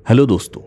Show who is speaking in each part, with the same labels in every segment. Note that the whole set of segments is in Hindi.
Speaker 1: हेलो दोस्तों।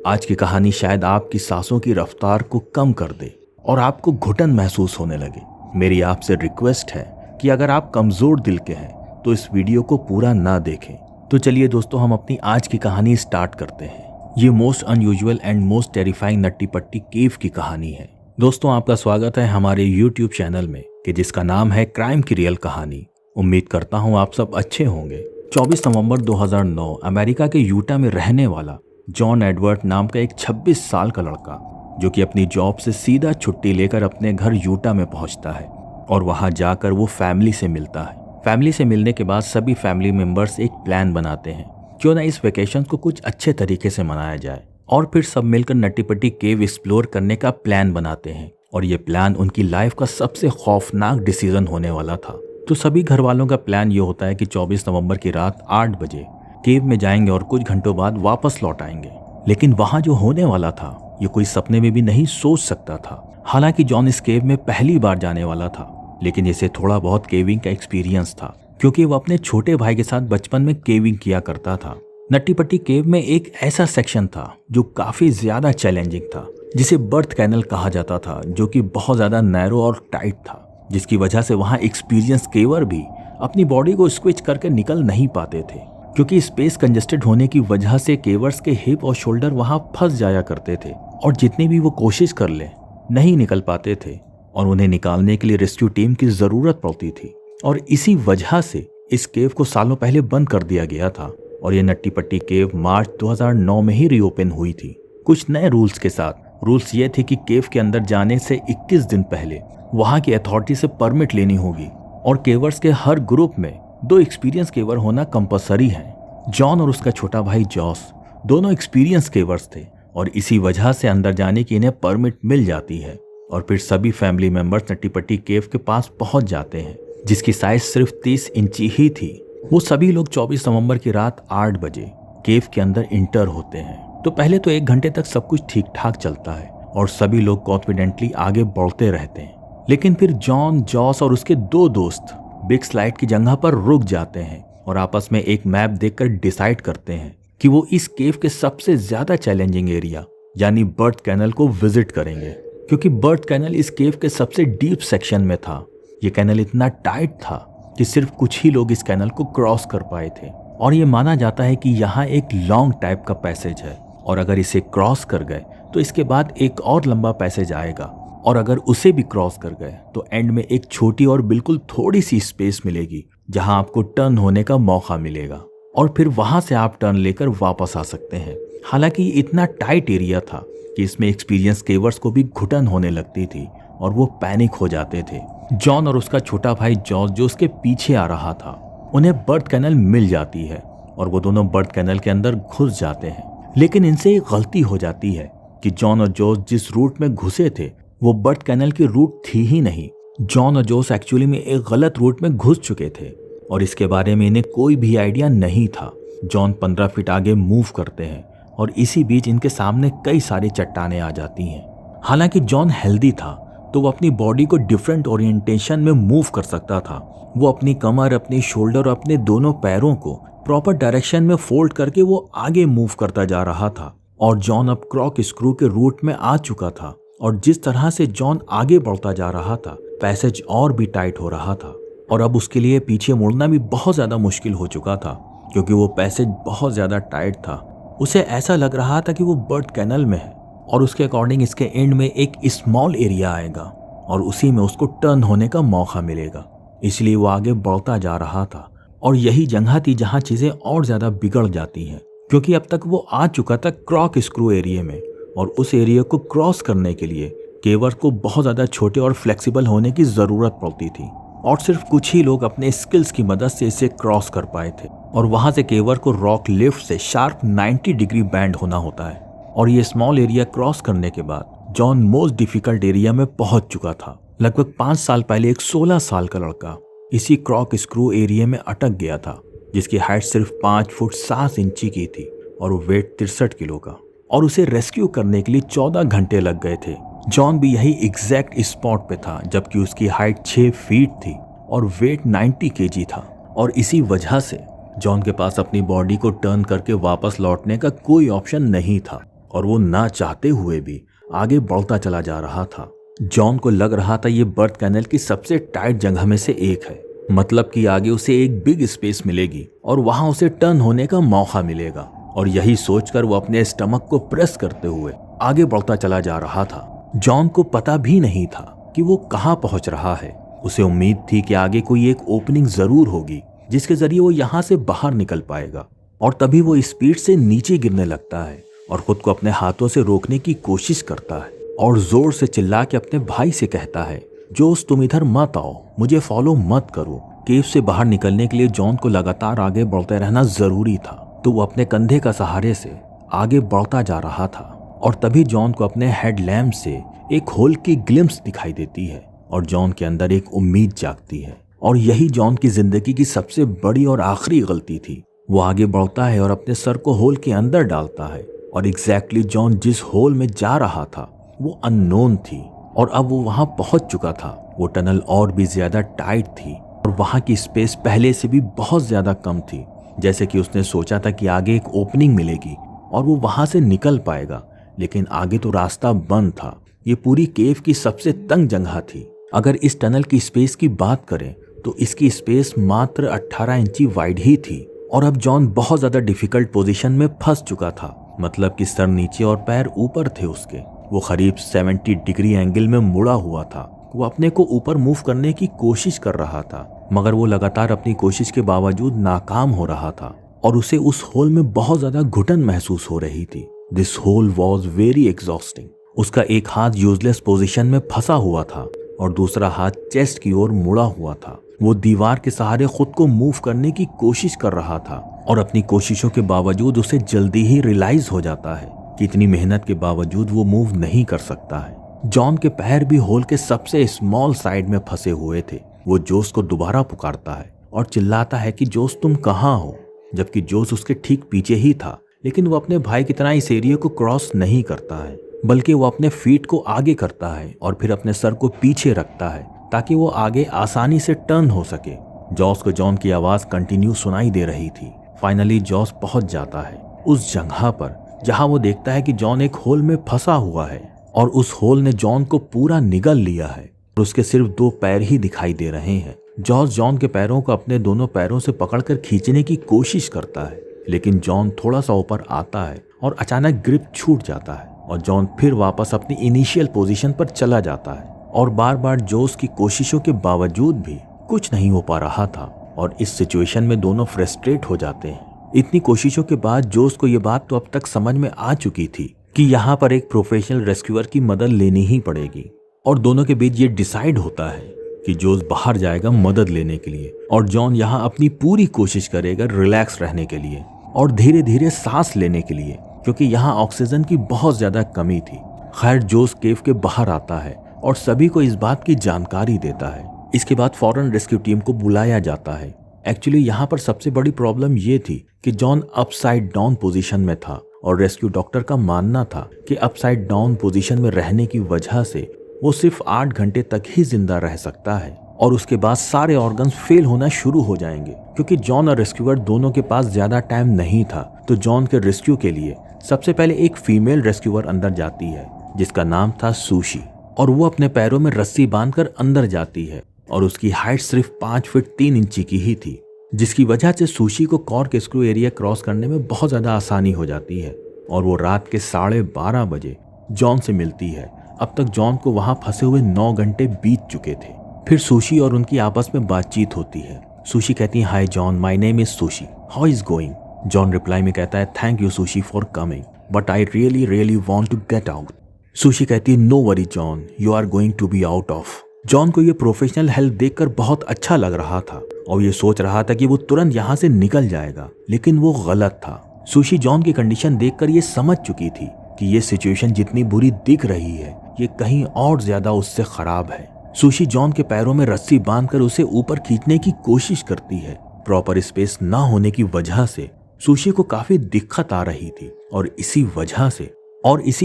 Speaker 1: आज की कहानी शायद आपकी सांसों की रफ्तार को कम कर दे और आपको घुटन महसूस होने लगे। मेरी आपसे रिक्वेस्ट है कि अगर आप कमजोर दिल के हैं तो इस वीडियो को पूरा ना देखें। तो चलिए दोस्तों, हम अपनी आज की कहानी स्टार्ट करते हैं। ये most unusual and most terrifying Nutty पट्टी केव की कहानी है। दोस्तों, आपका स्वागत है हमारे यूट्यूब चैनल में कि जिसका नाम है क्राइम की रियल कहानी। उम्मीद करता हूँ आप सब अच्छे होंगे। 24 नवंबर 2009 अमेरिका के यूटा में रहने वाला जॉन एडवर्ड नाम का एक 26 साल का लड़का, जो कि अपनी जॉब से सीधा छुट्टी लेकर अपने घर यूटा में पहुंचता है और वहां जाकर वो फैमिली से मिलता है। फैमिली से मिलने के बाद सभी फैमिली मेंबर्स एक प्लान बनाते हैं, क्यों ना इस वेकेशन को कुछ अच्छे तरीके से मनाया जाए, और फिर सब मिलकर नट्टी पट्टी केव एक्सप्लोर करने का प्लान बनाते हैं। और ये प्लान उनकी लाइफ का सबसे खौफनाक डिसीजन होने वाला था। तो सभी घर वालों का प्लान ये होता है कि 24 नवंबर की रात 8 बजे केव में जाएंगे और कुछ घंटों बाद वापस लौट आएंगे। लेकिन वहां जो होने वाला था ये कोई सपने में भी नहीं सोच सकता था। हालांकि जॉन इस केव में पहली बार जाने वाला था, लेकिन इसे थोड़ा बहुत केविंग का एक्सपीरियंस था, क्योंकि वो अपने छोटे भाई के साथ बचपन में केविंग किया करता था। नट्टी पट्टी केव में एक ऐसा सेक्शन था जो काफी ज्यादा चैलेंजिंग था, जिसे बर्थ कैनल कहा जाता था, जो कि बहुत ज्यादा नैरो और टाइट था, जिसकी वजह से वहां एक्सपीरियंस केवर भी अपनी बॉडी को स्क्विच करके निकल नहीं पाते थे, क्योंकि स्पेस कंजेस्टेड होने की वजह से केवर्स के हिप और शोल्डर वहां फंस जाया करते थे और जितनी भी वो कोशिश कर ले नहीं निकल पाते थे और उन्हें निकालने के लिए रेस्क्यू टीम की जरूरत पड़ती थी। और इसी वजह से इस केव को सालों पहले बंद कर दिया गया था और ये नट्टी पट्टी केव मार्च 2009 में ही रीओपन हुई थी, कुछ नए रूल्स के साथ। रूल्स ये थे कि केव के अंदर जाने से 21 दिन पहले वहां की अथॉरिटी से परमिट लेनी होगी और केवर्स के हर ग्रुप में 2 एक्सपीरियंस केवर होना कंपलसरी है। जॉन और उसका छोटा भाई जॉस दोनों एक्सपीरियंस केवर्स थे और इसी वजह से अंदर जाने की इन्हें परमिट मिल जाती है। और फिर सभी फैमिली मेंबर्स नट्टी पट्टी केव के पास पहुंच जाते हैं, जिसकी साइज सिर्फ 30 इंची ही थी। वो सभी लोग 24 नवंबर की रात 8 बजे केव के अंदर इंटर होते हैं। तो पहले तो 1 घंटे तक सब कुछ ठीक ठाक चलता है और सभी लोग कॉन्फिडेंटली आगे बढ़ते रहते हैं। लेकिन फिर जॉन, जॉस और उसके 2 दोस्त बिग स्लाइड की जगह पर रुक जाते हैं और आपस में एक मैप देखकर डिसाइड करते हैं कि वो इस केव के सबसे ज्यादा चैलेंजिंग एरिया यानी बर्थ कैनल को विजिट करेंगे, क्योंकि बर्थ कैनल इस केव के सबसे डीप सेक्शन में था। ये कैनल इतना टाइट था कि सिर्फ कुछ ही लोग इस कैनल को क्रॉस कर पाए थे और ये माना जाता है कि यहाँ एक लॉन्ग टाइप का पैसेज है और अगर इसे क्रॉस कर गए तो इसके बाद एक और लंबा पैसेज आएगा और अगर उसे भी क्रॉस कर गए तो एंड में एक छोटी और बिल्कुल थोड़ी सी स्पेस मिलेगी जहां आपको टर्न होने का मौका मिलेगा और फिर वहां से आप टर्न लेकर वापस आ सकते हैं। हालांकि इतना टाइट एरिया था कि इसमें एक्सपीरियंस केवर्स को भी घुटन होने लगती थी और वो पैनिक हो जाते थे। जॉन और उसका छोटा भाई जॉर्ज जो उसके पीछे आ रहा था, उन्हें बर्थ कैनल मिल जाती है और वो दोनों बर्थ कैनल के अंदर घुस जाते हैं। लेकिन इनसे एक गलती हो जाती है कि जॉन और जॉर्ज जिस रूट में घुसे थे वो बर्थ कैनल की रूट थी ही नहीं। जॉन और जोस एक्चुअली में एक गलत रूट में घुस चुके थे और इसके बारे में इन्हें कोई भी आइडिया नहीं था। जॉन 15 फीट आगे मूव करते हैं और इसी बीच इनके सामने कई सारी चट्टानें आ जाती हैं। हालांकि जॉन हेल्दी था तो वो अपनी बॉडी को डिफरेंट ओरिएंटेशन में मूव कर सकता था। वो अपनी कमर, अपनी शोल्डर और अपने दोनों पैरों को प्रॉपर डायरेक्शन में फोल्ड करके वो आगे मूव करता जा रहा था और जॉन अब क्रॉक स्क्रू के रूट में आ चुका था और जिस तरह से जॉन आगे बढ़ता जा रहा था पैसेज और भी टाइट हो रहा था और अब उसके लिए पीछे मुड़ना भी बहुत ज्यादा मुश्किल हो चुका था, क्योंकि वो पैसेज बहुत ज्यादा टाइट था। उसे ऐसा लग रहा था कि वो बर्थ कैनल में है और उसके अकॉर्डिंग इसके एंड में एक स्मॉल एरिया आएगा और उसी में उसको टर्न होने का मौका मिलेगा। इसलिए वो आगे बढ़ता जा रहा था और यही जगह थी जहां चीजें और ज्यादा बिगड़ जाती हैं, क्योंकि अब तक वो आ चुका था क्रॉक स्क्रू एरिया में और उस एरिया को क्रॉस करने के लिए केवर को बहुत ज्यादा छोटे और फ्लेक्सिबल होने की जरूरत पड़ती थी और सिर्फ कुछ ही लोग अपने स्किल्स की मदद से इसे क्रॉस कर पाए थे। और वहां से केवर को रॉक लिफ्ट से शार्प 90 डिग्री बैंड होना होता है और ये स्मॉल एरिया क्रॉस करने के बाद जॉन मोस्ट डिफिकल्ट एरिया में पहुंच चुका था। लगभग 5 साल पहले एक 16 साल का लड़का इसी क्रॉक स्क्रू एरिया में अटक गया था, जिसकी हाइट सिर्फ 5 फुट 7 इंची की थी और वेट 63 किलो का, और उसे रेस्क्यू करने के लिए 14 घंटे लग गए थे। जॉन भी यही एग्जैक्ट स्पॉट पे था, जबकि उसकी हाइट 6 फीट थी और वेट 90 केजी था और इसी वजह से जॉन के पास अपनी बॉडी को टर्न करके वापस लौटने का कोई ऑप्शन नहीं था और वो ना चाहते हुए भी आगे बढ़ता चला जा रहा था। जॉन को लग रहा था ये बर्थ कैनल की सबसे टाइट जगह में से एक है, मतलब कि आगे उसे एक बिग स्पेस मिलेगी और वहां उसे टर्न होने का मौका मिलेगा। और यही सोचकर वो अपने स्टमक को प्रेस करते हुए आगे बढ़ता चला जा रहा था। जॉन को पता भी नहीं था कि वो कहाँ पहुंच रहा है। उसे उम्मीद थी कि आगे कोई एक ओपनिंग जरूर होगी जिसके जरिए वो यहाँ से बाहर निकल पाएगा। और तभी वो स्पीड से नीचे गिरने लगता है और खुद को अपने हाथों से रोकने की कोशिश करता है और जोर से चिल्ला के अपने भाई से कहता है, जोश तुम इधर मत आओ, मुझे फॉलो मत करो। केव से बाहर निकलने के लिए जॉन को लगातार आगे बढ़ते रहना जरूरी था, तो वो अपने कंधे का सहारे से आगे बढ़ता जा रहा था। और तभी जॉन को अपने हेडलैम्प से एक होल की ग्लिम्स दिखाई देती है और जॉन के अंदर एक उम्मीद जागती है। और यही जॉन की जिंदगी की सबसे बड़ी और आखिरी गलती थी। वो आगे बढ़ता है और अपने सर को होल के अंदर डालता है और एग्जैक्टली जॉन जिस होल में जा रहा था वो अननोन थी और अब वो वहां पहुंच चुका था। वो टनल और भी ज्यादा टाइट थी और वहां की स्पेस पहले से भी बहुत ज्यादा कम थी। जैसे कि उसने सोचा था कि आगे एक ओपनिंग मिलेगी और वो वहां से निकल पाएगा, लेकिन आगे तो रास्ता बंद था। ये पूरी केव की सबसे तंग जगह थी। अगर इस टनल की स्पेस की बात करें तो इसकी स्पेस मात्र 18 इंची वाइड ही थी और अब जॉन बहुत ज्यादा डिफिकल्ट पोजीशन में फंस चुका था। मतलब कि सर नीचे और पैर ऊपर थे उसके। वो करीब 70 डिग्री एंगल में मुड़ा हुआ था। वो अपने को ऊपर मूव करने की कोशिश कर रहा था, मगर वो लगातार अपनी कोशिश के बावजूद नाकाम हो रहा था और उसे उस होल में बहुत ज्यादा घुटन महसूस हो रही थी। This whole was very exhausting. उसका एक हाथ यूजलेस पोजीशन में फंसा हुआ था और दूसरा हाथ चेस्ट की ओर मुड़ा हुआ था। वो दीवार के सहारे खुद को मूव करने की कोशिश कर रहा था और अपनी कोशिशों के बावजूद उसे जल्दी ही रियलाइज हो जाता है कि इतनी मेहनत के बावजूद वो मूव नहीं कर सकता है। जॉन के पैर भी होल के सबसे स्मॉल साइड में फंसे हुए थे। वो जोश को दोबारा पुकारता है और चिल्लाता है कि जोश तुम कहाँ हो, जबकि जोश उसके ठीक पीछे ही था। लेकिन वो अपने भाई की तरह इस एरिया को क्रॉस नहीं करता है, बल्कि वो अपने फीट को आगे करता है और फिर अपने सर को पीछे रखता है ताकि वो आगे आसानी से टर्न हो सके। जॉस को जॉन की आवाज कंटिन्यू सुनाई दे रही थी। फाइनली जॉस पहुंच जाता है उस जगह पर जहां वो देखता है कि जॉन एक होल में फंसा हुआ है और उस होल ने जॉन को पूरा निगल लिया है और उसके सिर्फ 2 पैर ही दिखाई दे रहे हैं। जॉस जॉन के पैरों को अपने दोनों पैरों से पकड़कर खींचने की कोशिश करता है, लेकिन जॉन थोड़ा सा ऊपर आता है और अचानक ग्रिप छूट जाता है और जॉन फिर वापस अपनी इनिशियल पोजीशन पर चला जाता है। और बार बार जोश की कोशिशों के बावजूद भी कुछ नहीं हो पा रहा था और इस सिचुएशन में दोनों फ्रस्ट्रेट हो जाते हैं। इतनी कोशिशों के बाद जोश को ये बात तो अब तक समझ में आ चुकी थी कि यहाँ पर एक प्रोफेशनल रेस्क्यूअर की मदद लेनी ही पड़ेगी और दोनों के बीच ये डिसाइड होता है कि जोश बाहर जाएगा मदद लेने के लिए और जॉन यहाँ अपनी पूरी कोशिश करेगा रिलैक्स रहने के लिए और धीरे धीरे सांस लेने के लिए, क्योंकि यहाँ ऑक्सीजन की बहुत ज्यादा कमी थी। खैर जोश केव के बाहर आता है और सभी को इस बात की जानकारी देता है। इसके बाद फौरन रेस्क्यू टीम को बुलाया जाता है। एक्चुअली यहाँ पर सबसे बड़ी प्रॉब्लम ये थी कि जॉन अपसाइड डाउन पोजीशन में था और रेस्क्यू डॉक्टर का मानना था कि अपसाइड डाउन पोजीशन में रहने की वजह से वो सिर्फ 8 घंटे तक ही जिंदा रह सकता है और उसके बाद सारे ऑर्गन्स फेल होना शुरू हो जाएंगे। क्योंकि जॉन और रेस्क्यूअर दोनों के पास ज्यादा टाइम नहीं था, तो जॉन के रेस्क्यू के लिए सबसे पहले एक फीमेल रेस्क्यूअर अंदर जाती है जिसका नाम था सुशी और वो अपने पैरों में रस्सी बांधकर अंदर जाती है और उसकी हाइट सिर्फ 5 फीट 3 इंची की ही थी, जिसकी वजह से सुशी को कॉर्क स्क्रू एरिया क्रॉस करने में बहुत ज्यादा आसानी हो जाती है और वो रात के 12:30 बजे जॉन से मिलती है। अब तक जॉन को वहां फंसे हुए 9 घंटे बीत चुके थे। फिर सुशी और उनकी आपस में बातचीत होती है। सुशी कहती है, hi John, my name is Sushi, how is going. John reply में कहता है, thank you Sushi for coming, but I really want to get out. Sushi कहती है, no worry John, you are going to be out of. John को ये प्रोफेशनल हेल्प देखकर बहुत अच्छा लग रहा था और ये सोच रहा था कि वो तुरंत यहाँ से निकल जाएगा, लेकिन वो गलत था। सुशी जॉन की कंडीशन देखकर ये समझ चुकी थी कि ये सिचुएशन जितनी बुरी दिख रही है, ये कहीं और ज्यादा उससे खराब है। सुशी जॉन के पैरों में रस्सी बांधकर उसे ऊपर खींचने की कोशिश करती है। प्रॉपर स्पेस ना होने की वजह से सुशी को काफी दिक्कत आ रही थी और इसी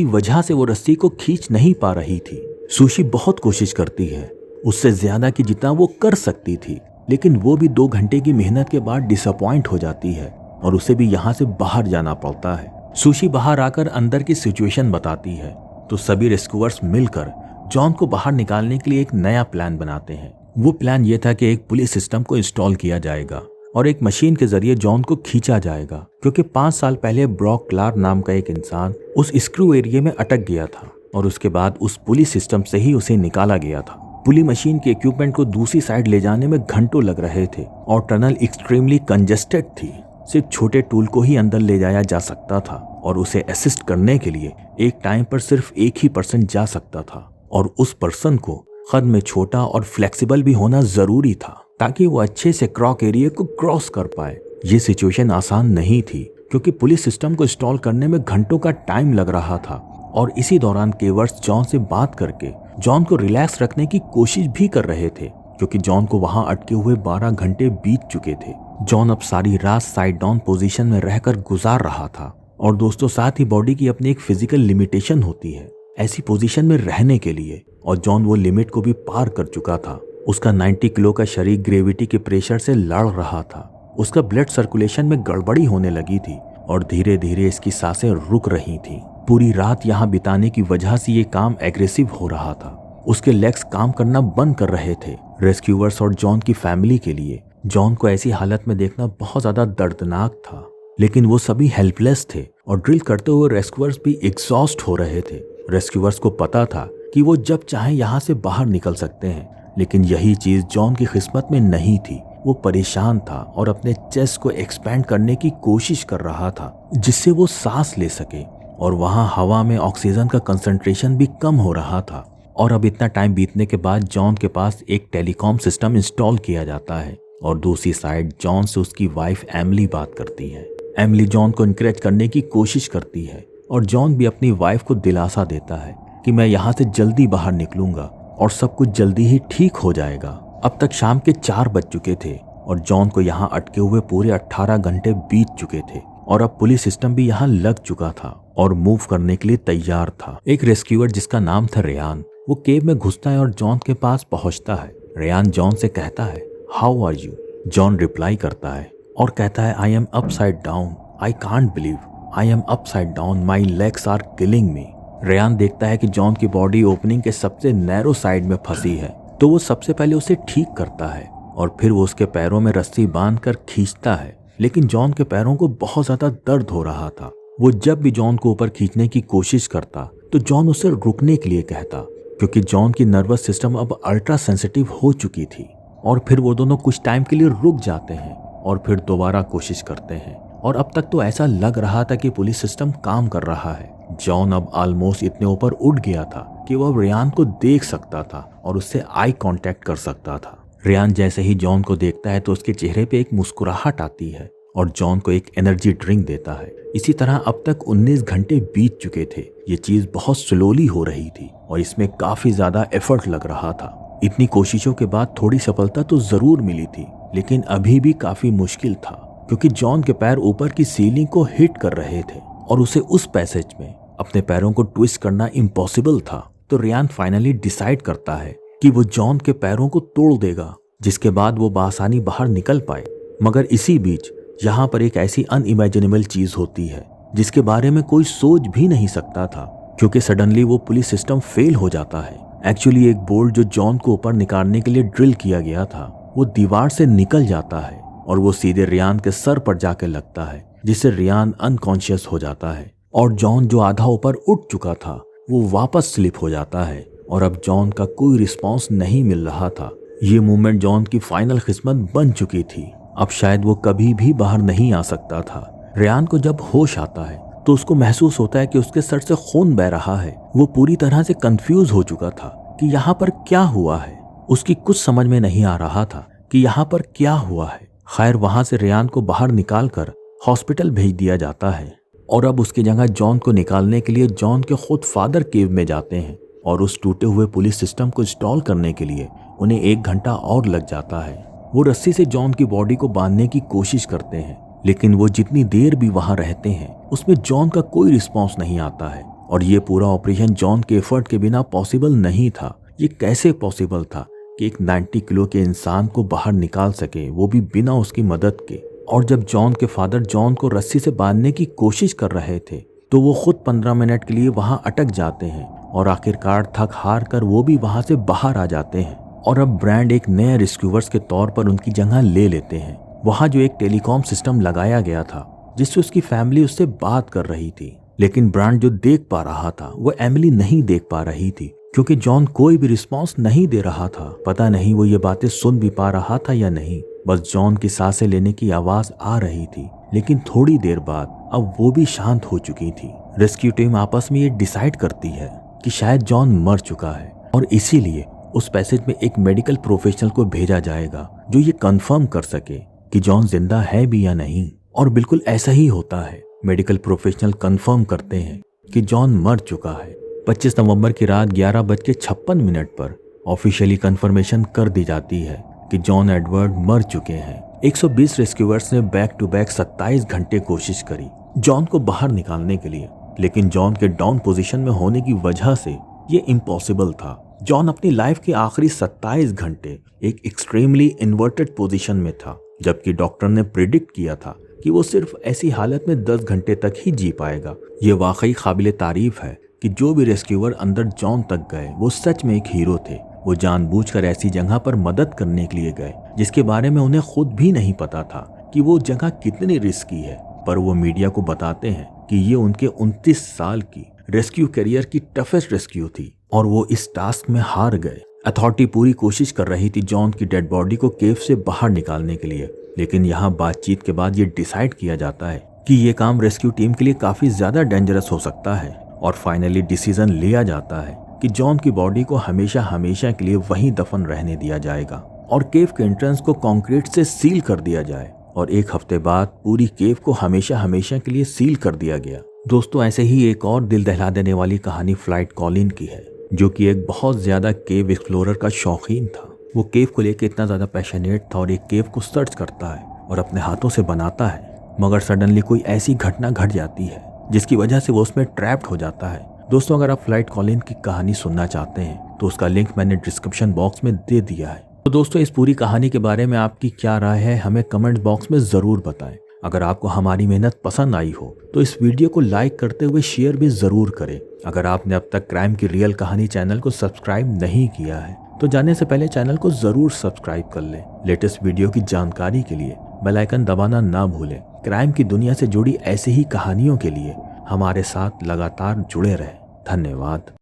Speaker 1: वजह से वो रस्सी को खींच नहीं पा रही थी। सुशी बहुत कोशिश करती है, उससे ज्यादा कि जितना वो कर सकती थी, लेकिन वो भी 2 घंटे की मेहनत के बाद डिसअपॉइंट हो जाती है और उसे भी यहाँ से बाहर जाना पड़ता है। सुशी बाहर आकर अंदर की सिचुएशन बताती है तो सभी रेस्क्यूअर्स मिलकर जॉन को बाहर निकालने के लिए एक नया प्लान बनाते हैं। वो प्लान ये था कि एक पुलिस सिस्टम को इंस्टॉल किया जाएगा और एक मशीन के जरिए जॉन को खींचा जाएगा, क्योंकि 5 साल पहले ब्रॉक क्लार्क नाम का एक इंसान उस स्क्रू एरिया में अटक गया था और उसके बाद उस पुलिस सिस्टम से ही उसे निकाला गया था। पुलिस मशीन के इक्विपमेंट को दूसरी साइड ले जाने में घंटों लग रहे थे और टनल एक्सट्रीमली कंजेस्टेड थी। सिर्फ छोटे टूल को ही अंदर ले जाया जा सकता था और उसे असिस्ट करने के लिए एक टाइम पर सिर्फ एक ही पर्सन जा सकता था और उस पर्सन को कद में छोटा और फ्लेक्सिबल भी होना जरूरी था ताकि वो अच्छे से क्रॉक एरिया को क्रॉस कर पाए। ये सिचुएशन आसान नहीं थी क्योंकि पुलिस सिस्टम को इंस्टॉल करने में घंटों का टाइम लग रहा था और इसी दौरान केवर्स जॉन से बात करके जॉन को रिलैक्स रखने की कोशिश भी कर रहे थे, क्योंकि जॉन को वहां अटके हुए 12 घंटे बीत चुके थे। जॉन अब सारी रात साइड डाउन पोजीशन में रहकर गुजार रहा था और दोस्तों साथ ही बॉडी की अपनी एक फिजिकल लिमिटेशन होती है ऐसी पोजीशन में रहने के लिए, और जॉन वो लिमिट को भी पार कर चुका था। उसका 90 किलो का शरीर ग्रेविटी के प्रेशर से लड़ रहा था। उसका ब्लड सर्कुलेशन में गड़बड़ी होने लगी थी और धीरे धीरे इसकी सांसें रुक रही थी। पूरी रात यहाँ बिताने की वजह से ये काम एग्रेसिव हो रहा था। उसके लेग्स काम करना बंद कर रहे थे। रेस्क्यूअर्स और जॉन की फैमिली के लिए जॉन को ऐसी हालत में देखना बहुत ज्यादा दर्दनाक था, लेकिन वो सभी हेल्पलेस थे और ड्रिल करते हुए रेस्क्यूअर्स भी एग्जॉस्ट हो रहे थे। रेस्क्यूअर्स को पता था कि वो जब चाहे यहाँ से बाहर निकल सकते हैं, लेकिन यही चीज जॉन की किस्मत में नहीं थी। वो परेशान था और अपने चेस्ट को एक्सपैंड करने की कोशिश कर रहा था जिससे वो सांस ले सके, और वहाँ हवा में ऑक्सीजन का कंसंट्रेशन भी कम हो रहा था। और अब इतना टाइम बीतने के बाद जॉन के पास एक टेलीकॉम सिस्टम इंस्टॉल किया जाता है और दूसरी साइड जॉन से उसकी वाइफ एमिली बात करती है। एमिली जॉन को इनकरेज करने की कोशिश करती है और जॉन भी अपनी वाइफ को दिलासा देता है कि मैं यहाँ से जल्दी बाहर निकलूंगा और सब कुछ जल्दी ही ठीक हो जाएगा। अब तक शाम के 4 बज चुके थे और जॉन को यहाँ अटके हुए पूरे 18 घंटे बीत चुके थे और अब पुलिस सिस्टम भी यहाँ लग चुका था और मूव करने के लिए तैयार था। एक रेस्क्यूअर जिसका नाम था रेयान, वो केव में घुसता है और जॉन के पास पहुंचता है। रेयान जॉन से कहता है, how are you? John reply करता है और कहता है, I am upside down, I can't believe, I am upside down, my legs are killing me. Ryan देखता है कि जॉन की बॉडी ओपनिंग के सबसे नैरो साइड में फंसी है, तो वो सबसे पहले उसे ठीक करता है और फिर वो उसके पैरों में रस्सी बांधकर खींचता है। लेकिन जॉन के पैरों को बहुत ज्यादा दर्द हो रहा था। वो जब भी जॉन को ऊपर खींचने की कोशिश करता तो जॉन उसे रुकने के लिए कहता, क्योंकि जॉन की नर्वस सिस्टम अब अल्ट्रा सेंसिटिव हो चुकी थी। और फिर वो दोनों कुछ टाइम के लिए रुक जाते हैं और फिर दोबारा कोशिश करते हैं। और अब तक तो ऐसा लग रहा था कि पुलिस सिस्टम काम कर रहा है। जॉन अब ऑलमोस्ट इतने ऊपर उठ गया था कि वो अब रेयान को देख सकता था और उससे आई कांटेक्ट कर सकता था। रेयान जैसे ही जॉन को देखता है तो उसके चेहरे पे एक मुस्कुराहट आती है और जॉन को एक एनर्जी ड्रिंक देता है। इसी तरह अब तक 19 घंटे बीत चुके थे। ये चीज बहुत स्लोली हो रही थी और इसमें काफी ज्यादा एफर्ट लग रहा था। इतनी कोशिशों के बाद थोड़ी सफलता तो जरूर मिली थी, लेकिन अभी भी काफी मुश्किल था क्योंकि जॉन के पैर ऊपर की सीलिंग को हिट कर रहे थे और उसे उस पैसेज में अपने पैरों को ट्विस्ट करना इम्पॉसिबल था। तो रेयान फाइनली डिसाइड करता है कि वो जॉन के पैरों को तोड़ देगा, जिसके बाद वो बआसानी बाहर निकल पाए। मगर इसी बीच यहाँ पर एक ऐसी अनइमेजिनेबल चीज होती है जिसके बारे में कोई सोच भी नहीं सकता था, क्योंकि सडनली वो पुलिस सिस्टम फेल हो जाता है। एक्चुअली एक बोल्ट जो जॉन को ऊपर निकालने के लिए ड्रिल किया गया था वो दीवार से निकल जाता है और वो सीधे रेयान के सर पर जाकर लगता है, जिससे रेयान अनकॉन्शियस हो जाता है और जॉन जो आधा ऊपर उठ चुका था वो वापस स्लिप हो जाता है और अब जॉन का कोई रिस्पॉन्स नहीं मिल रहा था। ये मूवमेंट जॉन की फाइनल किस्मत बन चुकी थी। अब शायद वो कभी भी बाहर नहीं आ सकता था। रेयान को जब होश आता है तो उसको महसूस होता है कि उसके सर से खून बह रहा है। वो पूरी तरह से कंफ्यूज हो चुका था कि यहाँ पर क्या हुआ है। उसकी कुछ समझ में नहीं आ रहा था कि यहाँ पर क्या हुआ है। खैर वहां से रेयान को बाहर निकालकर हॉस्पिटल भेज दिया जाता है और अब उसकी जगह जॉन को निकालने के लिए जॉन के खुद फादर केव में जाते हैं और उस टूटे हुए पुलिस सिस्टम को इंस्टॉल करने के लिए उन्हें 1 घंटा और लग जाता है। वो रस्सी से जॉन की बॉडी को बांधने की कोशिश करते हैं, लेकिन वो जितनी देर भी वहां रहते हैं उसमें जॉन का कोई रिस्पॉन्स नहीं आता है और ये पूरा ऑपरेशन जॉन के एफर्ट के बिना पॉसिबल नहीं था। ये कैसे पॉसिबल था कि एक 90 किलो के इंसान को बाहर निकाल सके, वो भी बिना उसकी मदद के। और जब जॉन के फादर जॉन को रस्सी से बांधने की कोशिश कर रहे थे तो वो खुद 15 मिनट के लिए वहां अटक जाते हैं और आखिरकार थक हार कर वो भी वहां से बाहर आ जाते हैं। और अब ब्रांड एक नए रेस्क्यूअर्स के तौर पर उनकी जगह ले लेते हैं। वहां जो एक टेलीकॉम सिस्टम लगाया गया था जिससे उसकी फैमिली उससे बात कर रही थी, लेकिन ब्रांड जो देख पा रहा था वो एमिली नहीं देख पा रही थी, क्योंकि जॉन कोई भी रिस्पॉन्स नहीं दे रहा था। पता नहीं वो ये बातें सुन भी पा रहा था या नहीं, बस जॉन की सांसें लेने की आवाज आ रही थी। लेकिन थोड़ी देर बाद अब वो भी शांत हो चुकी थी। रेस्क्यू टीम आपस में ये डिसाइड करती है कि शायद जॉन मर चुका है और इसीलिए उस पैसेज में एक मेडिकल प्रोफेशनल को भेजा जाएगा जो ये कंफर्म कर सके कि जॉन जिंदा है भी या नहीं। और बिल्कुल ऐसा ही होता है। मेडिकल प्रोफेशनल कंफर्म करते हैं कि जॉन मर चुका है। 25 नवंबर की रात 11:56 पर ऑफिशियली कंफर्मेशन कर दी जाती है कि जॉन एडवर्ड मर चुके हैं। 120 रेस्क्यूअर्स ने बैक टू बैक 27 घंटे कोशिश करी जॉन को बाहर निकालने के लिए, लेकिन जॉन के डाउन पोजीशन में होने की वजह से ये इम्पॉसिबल था। जॉन अपनी लाइफ के आखिरी 27 घंटे एक एक्सट्रीमली इन्वर्टेड पोजीशन में था, जबकि डॉक्टर ने प्रिडिक्ट किया था कि वो सिर्फ ऐसी हालत में 10 घंटे तक ही जी पाएगा। ये वाकई काबिले तारीफ है कि जो भी रेस्क्यूअर अंदर जॉन तक गए वो सच में एक हीरो थे। वो जानबूझकर ऐसी जगह पर मदद करने के लिए गए जिसके बारे में उन्हें खुद भी नहीं पता था कि वो जगह कितनी रिस्की है, पर वो मीडिया को बताते हैं कि ये उनके 29 साल की रेस्क्यू करियर की टफेस्ट रेस्क्यू थी और वो इस टास्क में हार गए। अथॉरिटी पूरी कोशिश कर रही थी जॉन की डेड बॉडी को केव से बाहर निकालने के लिए, लेकिन यहाँ बातचीत के बाद ये डिसाइड किया जाता है कि ये काम रेस्क्यू टीम के लिए काफी ज्यादा डेंजरस हो सकता है। और फाइनली डिसीजन लिया जाता है कि जॉन की बॉडी को हमेशा हमेशा के लिए वहीं दफन रहने दिया जाएगा और केव के एंट्रेंस को कंक्रीट से सील कर दिया जाए। और एक हफ्ते बाद पूरी केव को हमेशा हमेशा के लिए सील कर दिया गया। दोस्तों, ऐसे ही एक और दिल दहला देने वाली कहानी फ्लाइट कॉलिन की है, जो कि एक बहुत ज्यादा केव एक्सप्लोरर का शौकीन था। वो केव को लेकर इतना ज्यादा पैशनेट था और एक केव को सर्च करता है और अपने हाथों से बनाता है, मगर सडनली कोई ऐसी घटना घट जाती है जिसकी वजह से वो उसमें ट्रैप्ड हो जाता है। दोस्तों, अगर आप फ्लाइट कॉलिन की कहानी सुनना चाहते हैं तो उसका लिंक मैंने डिस्क्रिप्शन बॉक्स में दे दिया है। तो दोस्तों, इस पूरी कहानी के बारे में आपकी क्या राय है हमें कमेंट बॉक्स में जरूर बताएं। अगर आपको हमारी मेहनत पसंद आई हो तो इस वीडियो को लाइक करते हुए शेयर भी जरूर करें। अगर आपने अब तक क्राइम की रियल कहानी चैनल को सब्सक्राइब नहीं किया है तो जाने से पहले चैनल को जरूर सब्सक्राइब कर लें। लेटेस्ट वीडियो की जानकारी के लिए बेल आइकन दबाना ना भूलें। क्राइम की दुनिया से जुड़ी ऐसी ही कहानियों के लिए हमारे साथ लगातार जुड़े रहें। धन्यवाद।